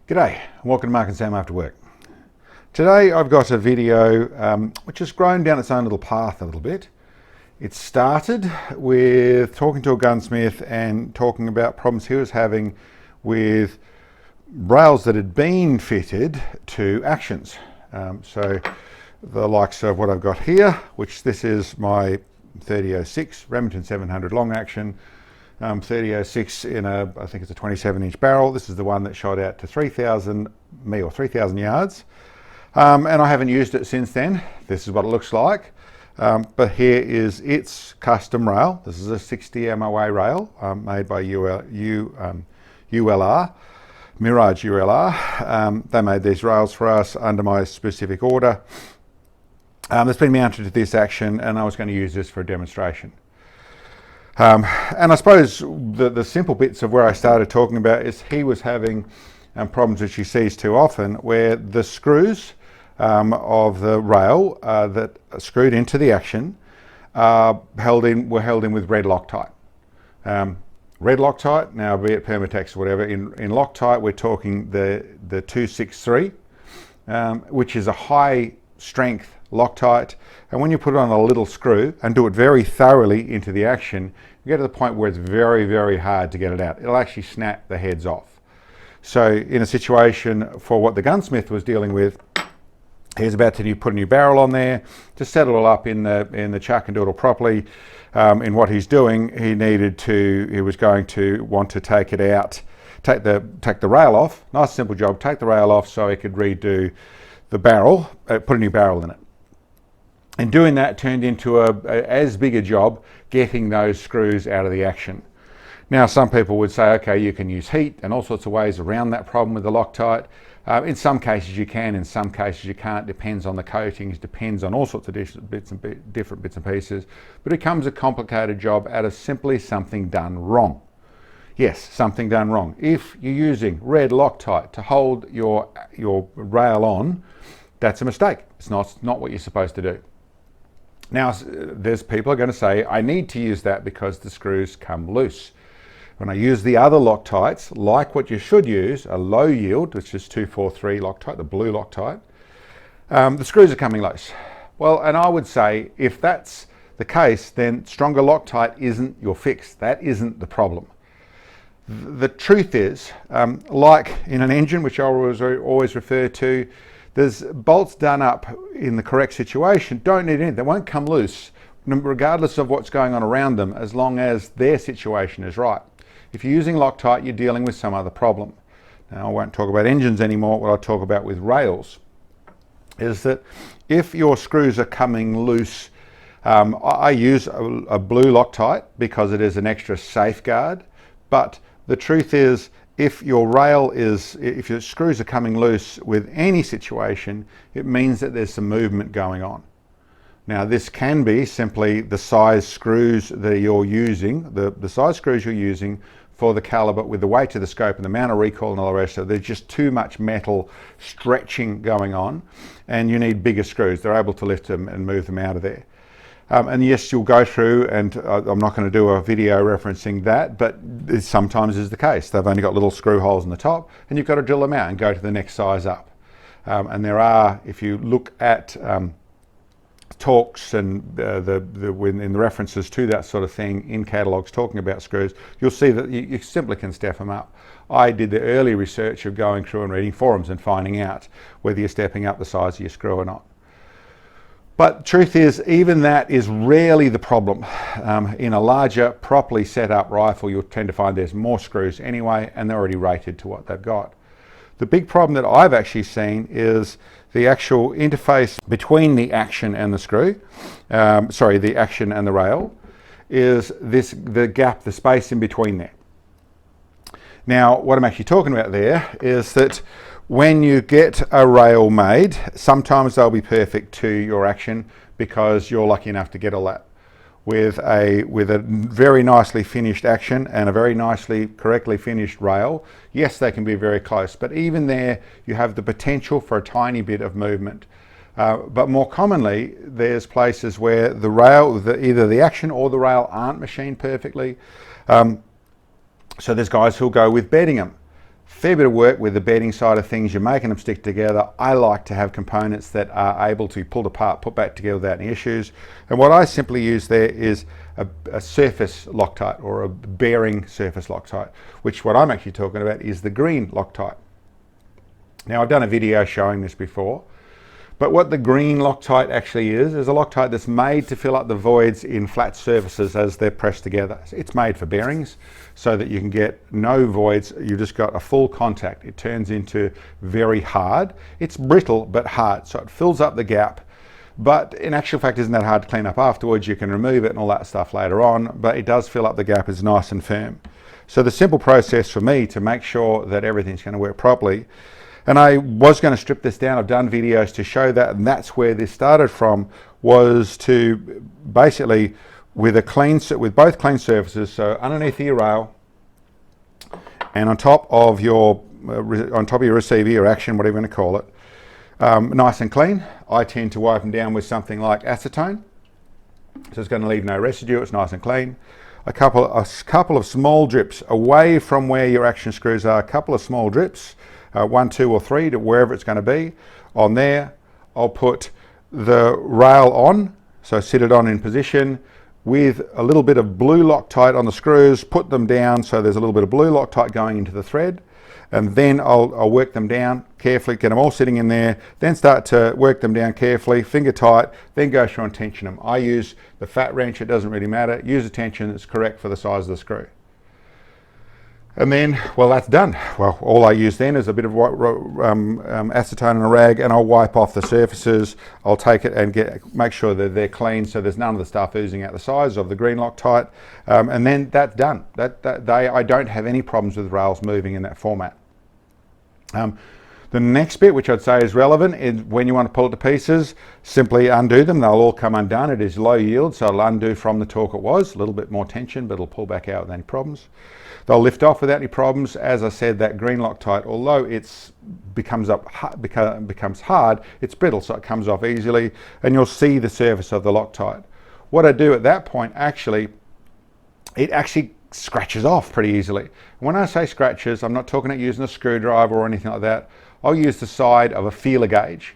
G'day, and welcome to Mark and Sam After Work. Today I've got a video which has grown down its own little path a little bit. It started with talking to a gunsmith and talking about problems he was having with rails that had been fitted to actions. So the likes of what I've got here, which this is my 3006 Remington 700 long action. 3006 in I think it's a 27-inch barrel. This is the one that shot out to 3,000 yards. And I haven't used it since then. This is what it looks like. But here is its custom rail. This is a 60 MOA rail made by ULR, Mirage ULR. They made these rails for us under my specific order. It's been mounted to this action, and I was going to use this for a demonstration. And I suppose the simple bits of where I started talking about is he was having problems which he sees too often, where the screws of the rail that are screwed into the action were held in with red Loctite. Red Loctite, now be it Permatex or whatever, in Loctite we're talking the 263, which is a high strength Loctite, and when you put it on a little screw and do it very thoroughly into the action, you get to the point where it's very, very hard to get it out. It'll actually snap the heads off. So in a situation for what the gunsmith was dealing with, he's about to put a new barrel on there, to set it all up in the chuck and do it all properly. In what he's doing, he was going to want to take it out, take the rail off. Nice simple job, take the rail off so he could redo the barrel, put a new barrel in it. And doing that turned into as big a job getting those screws out of the action. Now some people would say, okay, you can use heat and all sorts of ways around that problem with the Loctite. In some cases you can, in some cases you can't. Depends on the coatings, depends on all sorts of different bits and pieces. But it becomes a complicated job out of simply something done wrong. Yes, something done wrong. If you're using red Loctite to hold your rail on, that's a mistake. It's not what you're supposed to do. Now, there's people are going to say, I need to use that because the screws come loose. When I use the other Loctites, like what you should use, a low yield, which is 243 Loctite, the blue Loctite, the screws are coming loose. Well, and I would say, if that's the case, then stronger Loctite isn't your fix. That isn't the problem. The truth is, like in an engine, which I always refer to, there's bolts done up in the correct situation, don't need anything. They won't come loose, regardless of what's going on around them, as long as their situation is right. If you're using Loctite, you're dealing with some other problem. Now, I won't talk about engines anymore. What I'll talk about with rails is that if your screws are coming loose, I use a blue Loctite because it is an extra safeguard. But the truth is, if your screws are coming loose with any situation, it means that there's some movement going on. Now, this can be simply the size screws that you're using, the size screws you're using for the caliber with the weight of the scope and the amount of recoil and all the rest of it. There's just too much metal stretching going on, and you need bigger screws. They're able to lift them and move them out of there. And yes, you'll go through, and I'm not going to do a video referencing that, but it sometimes is the case. They've only got little screw holes in the top, and you've got to drill them out and go to the next size up. And there are, if you look at talks and in the references to that sort of thing in catalogues talking about screws, you'll see that you simply can step them up. I did the early research of going through and reading forums and finding out whether you're stepping up the size of your screw or not. But truth is, even that is rarely the problem. In a larger, properly set up rifle, you'll tend to find there's more screws anyway, and they're already rated to what they've got. The big problem that I've actually seen is the actual interface between the action and the screw, the action and the rail, is the gap, the space in between there. Now, what I'm actually talking about there is that when you get a rail made, sometimes they'll be perfect to your action because you're lucky enough to get all that. With a very nicely finished action and a very nicely, correctly finished rail, yes, they can be very close, but even there, you have the potential for a tiny bit of movement. But more commonly, there's places where the rail, either the action or the rail aren't machined perfectly. So there's guys who'll go with bedding them. fair bit of work with the bedding side of things. You're making them stick together. I like to have components that are able to be pulled apart, put back together without any issues. And what I simply use there is a surface Loctite, or a bearing surface Loctite, which what I'm actually talking about is the green Loctite. Now, I've done a video showing this before, but what the green Loctite actually is a Loctite that's made to fill up the voids in flat surfaces as they're pressed together. It's made for bearings so that you can get no voids. You've just got a full contact. It turns into very hard. It's brittle but hard, so it fills up the gap. But in actual fact, isn't that hard to clean up afterwards. You can remove it and all that stuff later on, but it does fill up the gap. It's nice and firm. So the simple process for me to make sure that everything's going to work properly, and I was going to strip this down, I've done videos to show that, and that's where this started from, was to basically, with both clean surfaces, so underneath your rail and on top of your receiver, your action, whatever you want to call it, nice and clean. I tend to wipe them down with something like acetone, so it's going to leave no residue. It's nice and clean. A couple of small drips away from where your action screws are, a couple of small drips, 1, 2 or 3 to wherever it's going to be. On there, I'll put the rail on, so sit it on in position with a little bit of blue Loctite on the screws, put them down so there's a little bit of blue Loctite going into the thread, and then I'll work them down carefully, get them all sitting in there, then start to work them down carefully, finger tight, then go through and tension them. I use the fat wrench, it doesn't really matter. Use a tension that's correct for the size of the screw. And then, well, that's done. Well, all I use then is a bit of acetone and a rag, and I'll wipe off the surfaces. I'll take it and make sure that they're clean, so there's none of the stuff oozing out the sides of the green Loctite, and then that's done. I don't have any problems with rails moving in that format. The next bit, which I'd say is relevant, is when you want to pull it to pieces, simply undo them. They'll all come undone. It is low yield, so it'll undo from the torque it was. A little bit more tension, but it'll pull back out without any problems. They'll lift off without any problems. As I said, that green Loctite, although it becomes hard, it's brittle, so it comes off easily, and you'll see the surface of the Loctite. What I do at that point, it actually scratches off pretty easily. When I say scratches, I'm not talking about using a screwdriver or anything like that. I'll use the side of a feeler gauge,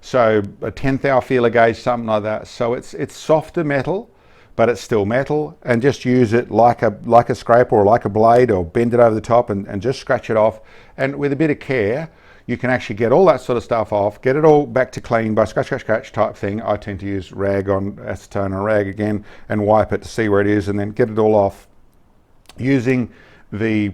so a 10th feeler gauge, something like that. So it's softer metal, but it's still metal, and just use it like a scraper or like a blade, or bend it over the top and just scratch it off. And with a bit of care, you can actually get all that sort of stuff off, get it all back to clean by scratch type thing. I tend to use rag on acetone and rag again and wipe it to see where it is, and then get it all off using the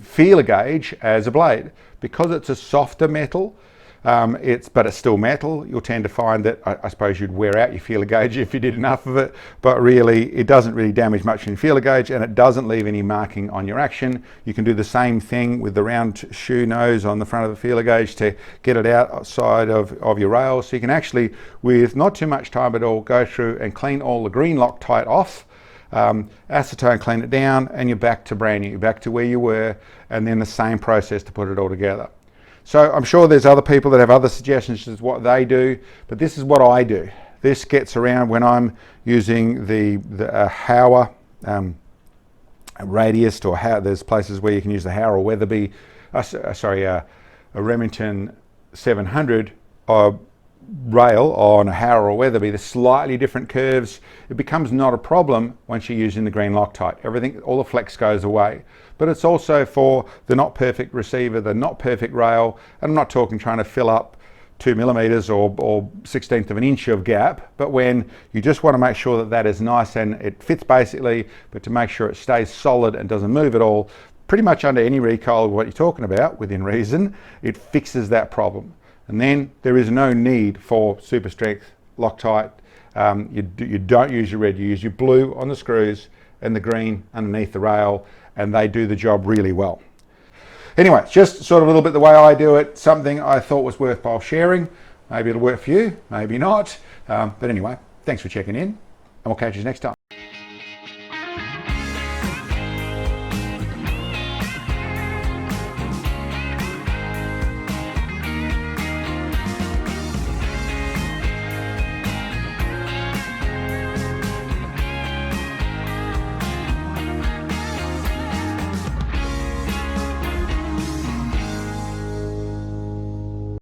feeler gauge as a blade. Because it's a softer metal, but it's still metal, you'll tend to find that, I suppose you'd wear out your feeler gauge if you did enough of it, but really it doesn't really damage much in your feeler gauge, and it doesn't leave any marking on your action. You can do the same thing with the round shoe nose on the front of the feeler gauge to get it outside of your rail. So you can actually, with not too much time at all, go through and clean all the green Loctite off, acetone, clean it down, and you're back to brand new, back to where you were, and then the same process to put it all together. So I'm sure there's other people that have other suggestions as to what they do, but this is what I do. This gets around when I'm using the Hauer radius, or there's places where you can use the Hauer or Weatherby, a Remington 700 rail on a Hauer or Weatherby. The slightly different curves, it becomes not a problem once you're using the green Loctite. Everything, all the flex goes away. But it's also for the not perfect receiver, the not perfect rail, and I'm not talking trying to fill up 2 millimeters or 1/16 of an inch of gap, but when you just want to make sure that is nice and it fits basically, but to make sure it stays solid and doesn't move at all, pretty much under any recoil of what you're talking about, within reason, it fixes that problem. And then there is no need for super strength Loctite. You don't use your red, you use your blue on the screws and the green underneath the rail, and they do the job really well. Anyway, just sort of a little bit the way I do it, something I thought was worthwhile sharing. Maybe it'll work for you, maybe not. But anyway, thanks for checking in, and we'll catch you next time.